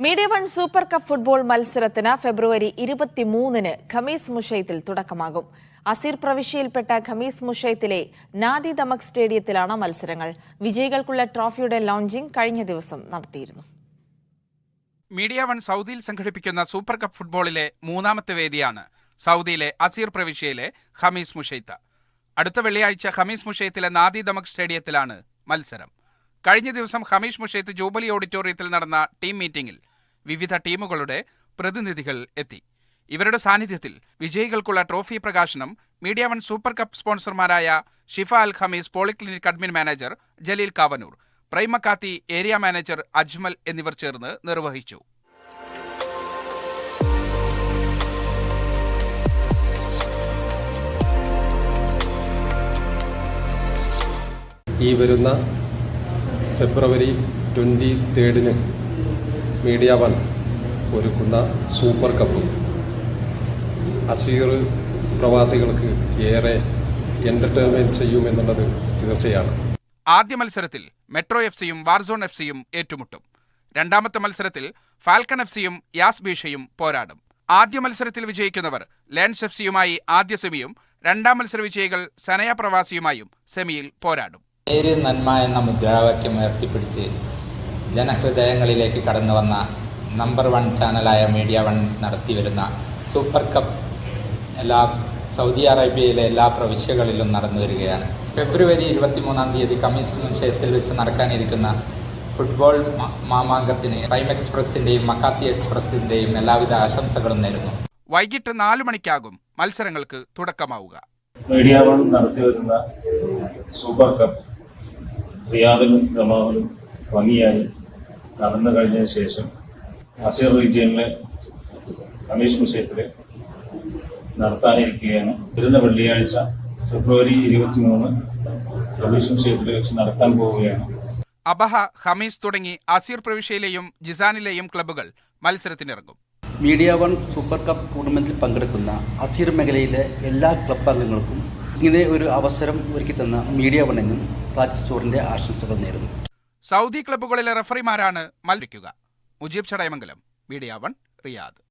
Media one super cup football മത്സരത്തിന് ഫെബ്രുവരി 23-ന് ഖമീസ് മുഷൈത്തിൽ തുടക്കമാകും. Asir പ്രവിശ്യയിൽപ്പെട്ട Khamis മുഷൈത്തിലെ നാദി ദമക് സ്റ്റേഡിയത്തിലാണ് മത്സരങ്ങൾ. വിജയികൾക്കുള്ള ട്രോഫിയുടെ ലോഞ്ചിംഗ് കഴിഞ്ഞ ദിവസം നടത്തിയിരുന്നു. മീഡിയ വൺ സൗദിയിൽ സംഘടിപ്പിക്കുന്ന സൂപ്പർ കപ്പ് ഫുട്ബോളിലെ മൂന്നാമത്തെ വേദിയാണ് സൗദിയിലെ അസീർ പ്രവിശ്യയിലെ ഖമീസ് മുഷൈത്ത്. അടുത്ത വെള്ളിയാഴ്ച ഖമീസ് മുഷൈത്തിലെ നാദി ദമക് സ്റ്റേഡിയത്തിലാണ് മത്സരം. കഴിഞ്ഞ ദിവസം ഖമീസ് മുഷൈത്ത് ജൂബിലി ഓഡിറ്റോറിയത്തിൽ നടന്ന ടീം മീറ്റിംഗിൽ വിവിധ ടീമുകളുടെ പ്രതിനിധികൾ എത്തി. ഇവരുടെ സാന്നിധ്യത്തിൽ വിജയികൾക്കുള്ള ട്രോഫി പ്രകാശനം മീഡിയ വൺ സൂപ്പർ കപ്പ് സ്പോൺസർമാരായ Shifa Al Khamis polyclinic admin manager Jaleel Kavanoor, പ്രൈമക്കാത്തി ഏരിയ മാനേജർ അജ്മൽ എന്നിവർ ചേർന്ന് നിർവഹിച്ചു. ഈ വരുന്ന ഫെബ്രുവരി 23-ന് മീഡിയ വൺ ഒരുക്കുന്ന സൂപ്പർ കപ്പ് അസീർ പ്രവാസികൾക്ക് ഏറെ എൻ്റർടൈൻമെൻറ്റ് ചെയ്യുമെന്നുള്ളത് തീർച്ചയാണ്. ആദ്യ മത്സരത്തിൽ മെട്രോ എഫ്.സിയും വാർസോൺ എഫ്.സിയും ഏറ്റുമുട്ടും. രണ്ടാമത്തെ മത്സരത്തിൽ ഫാൽക്കൺ എഫ്.സിയും യാസ് ബീഷയും പോരാടും. ആദ്യ മത്സരത്തിൽ വിജയിക്കുന്നവർ ലെൻസ് എഫ്.സിയുമായി ആദ്യ സെമിയും രണ്ടാം മത്സര വിജയികൾ സനയ പ്രവാസിയുമായും സെമിയിൽ പോരാടും. നേര് നന്മ എന്ന മുദ്രാവാക്യം ഉയർത്തിപ്പിടിച്ച് ജനഹൃദയങ്ങളിലേക്ക് കടന്നു വന്ന നമ്പർ 1 ചാനലായ മീഡിയ വൺ നടത്തിവരുന്ന സൂപ്പർ കപ്പ് സൗദി അറേബ്യയിലെ എല്ലാ പ്രവിശ്യകളിലും നടന്നു വരികയാണ്. ഫെബ്രുവരി 23-ാം തീയതി ഖമീസ് മുഷൈത്തിൽ വെച്ച് നടക്കാനിരിക്കുന്ന ഫുട്ബോൾ മാമാങ്കത്തിന് പ്രൈം എക്സ്പ്രസിൻ്റെയും മക്കാത്തി എക്സ്പ്രസിൻ്റെയും എല്ലാവിധ ആശംസകളും നേരുന്നു. വൈകിട്ട് 4 മണിക്കാകും മത്സരങ്ങൾക്ക് തുടക്കമാവുക. മീഡിയ വൺ നടത്തിവരുന്ന സൂപ്പർ കപ്പ് റിയാദിലും ദമാമിലും ഭംഗിയായി നടന്നു കഴിഞ്ഞതിന് ശേഷം അസീർ റീജിയനിലെ ഖമീസ് മുഷൈത്തിൽ നടത്താനിരിക്കുകയാണ്. വരുന്ന വെള്ളിയാഴ്ച ഫെബ്രുവരി 23 ഖമീസ് മുഷൈത്തിൽ വെച്ച് നടത്താൻ പോവുകയാണ്. അബഹ, ഖമീസ് തുടങ്ങി അസീർ പ്രവിശ്യയിലെയും ജിസാനിലെയും ക്ലബ്ബുകൾ മത്സരത്തിനിറങ്ങും. മീഡിയ വൺ സൂപ്പർ കപ്പ് ടൂർണമെന്റിൽ പങ്കെടുക്കുന്ന അസീർ മേഖലയിലെ എല്ലാ ക്ലബ്ബ് അംഗങ്ങൾക്കും ഇങ്ങനെ ഒരു അവസരം ഒരുക്കി തന്ന മീഡിയ വണ്ണിനും താജ് സ്റ്റോറിന്റെ ആശംസകൾ നേരുന്നു. സൗദി ക്ലബ്ബുകളിലെ റഫറിമാരാണ് മത്സരിക്കുക. Mujeeb Chadayamangalam, media one, Riyadh.